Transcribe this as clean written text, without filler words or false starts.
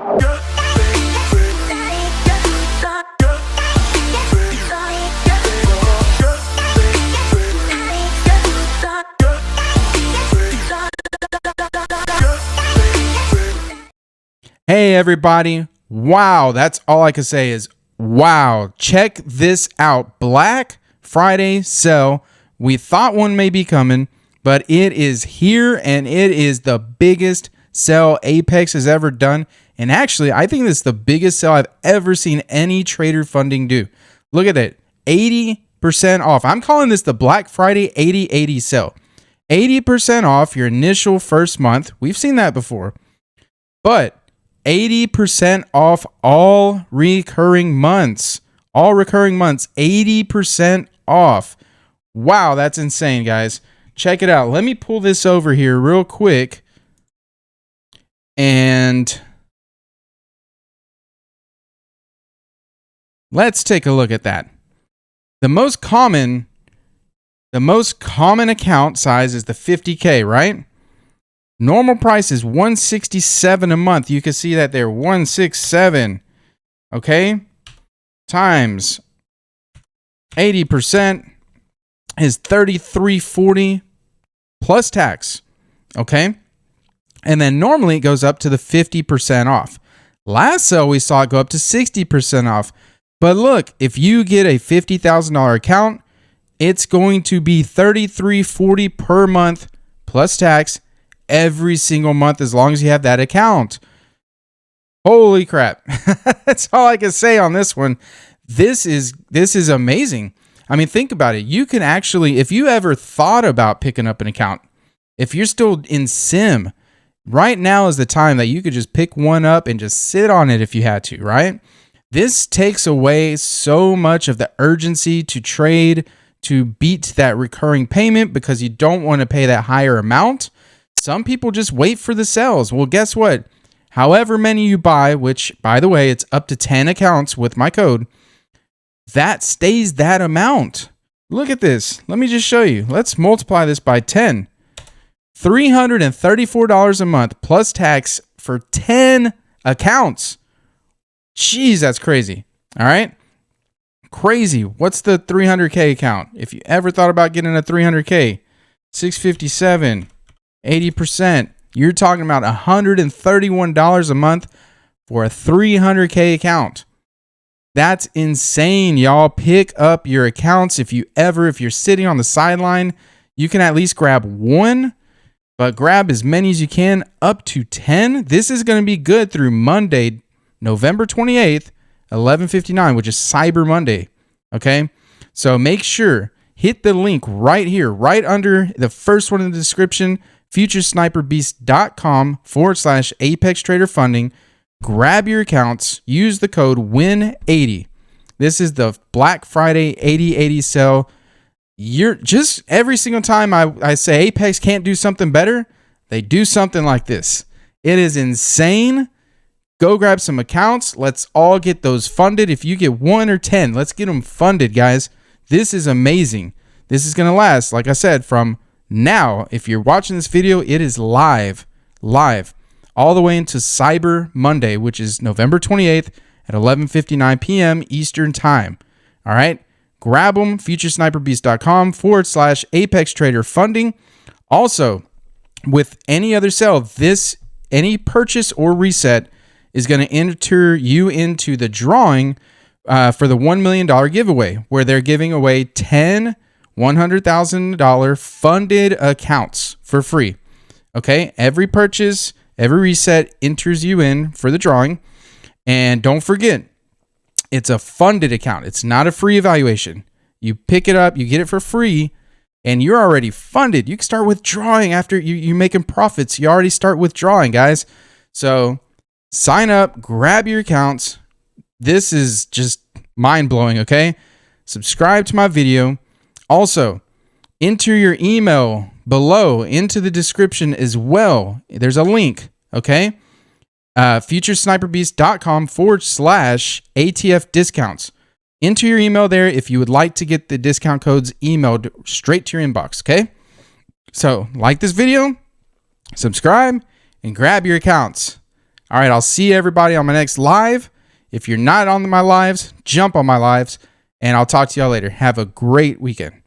Hey everybody, wow, that's all I can say is wow. Check this out, Black Friday sale. We thought one may be coming, but it is here and it is the biggest sale Apex has ever done. And actually, I think this is the biggest sale I've ever seen any trader funding do. Look at that, 80% off. I'm calling this the Black Friday 80/80 sale. 80% off your initial first month. We've seen that before, but 80% off all recurring months. All recurring months, 80% off. Wow, that's insane, guys. Check it out. Let me pull this over here real quick. And let's take a look at that. The most common account size is the 50K, right? Normal price is $167 a month. You can see that there, $167. Okay, times 80% is $33.40 plus tax. Okay, and then normally it goes up to the 50% off. Last sale we saw it go up to 60% off. But look, if you get a $50,000 account, it's going to be $33.40 per month plus tax every single month as long as you have that account. Holy crap. That's all I can say on this one. This is amazing. I mean, think about it. You can actually, if you ever thought about picking up an account, if you're still in sim, right now is the time that you could just pick one up and just sit on it if you had to, right? This takes away so much of the urgency to trade, to beat that recurring payment because you don't want to pay that higher amount. Some people just wait for the sales. Well, guess what? However many you buy, which, by the way, it's up to 10 accounts with my code, that stays that amount. Look at this. Let me just show you. Let's multiply this by 10. $334 a month plus tax for 10 accounts. Jeez, that's crazy. All right? Crazy. What's the 300K account? If you ever thought about getting a 300K, 657. 80%, you're talking about $131 a month for a 300K account. That's insane, y'all. Pick up your accounts. If you're sitting on the sideline, you can at least grab one, but grab as many as you can, up to 10. This is going to be good through Monday, November 28th, 11:59, which is Cyber Monday. Okay, so make sure, hit the link right here, right under the first one in the description, futuresniperbeast.com/Apex Trader Funding. Grab your accounts, use the code WIN80. This is the Black Friday 80/80 sale. You're just, every single time I say Apex can't do something better, they do something like this. It is insane. Go grab some accounts. Let's all get those funded. If you get 1 or 10, let's get them funded, guys. This is amazing. This is going to last, like I said, from now. If you're watching this video, it is live, all the way into Cyber Monday, which is November 28th at 11:59 p.m. Eastern Time. All right, grab them, futuresniperbeast.com/Apex Trader Funding. Also, with any other sale, any purchase or reset is going to enter you into the drawing for the $1 million giveaway, where they're giving away 10 $100,000 funded accounts for free. Okay, every purchase, every reset enters you in for the drawing. And don't forget, it's a funded account. It's not a free evaluation. You pick it up, you get it for free, and you're already funded. You can start withdrawing after you're making profits. You already start withdrawing, guys. So sign up, grab your accounts. This is just mind-blowing, okay? Subscribe to my video. Also, enter your email below into the description as well. There's a link, okay? futuresniperbeast.com/ATF discounts. Enter your email there if you would like to get the discount codes emailed straight to your inbox, okay? So, like this video, subscribe, and grab your accounts. All right, I'll see everybody on my next live. If you're not on my lives, jump on my lives, and I'll talk to y'all later. Have a great weekend.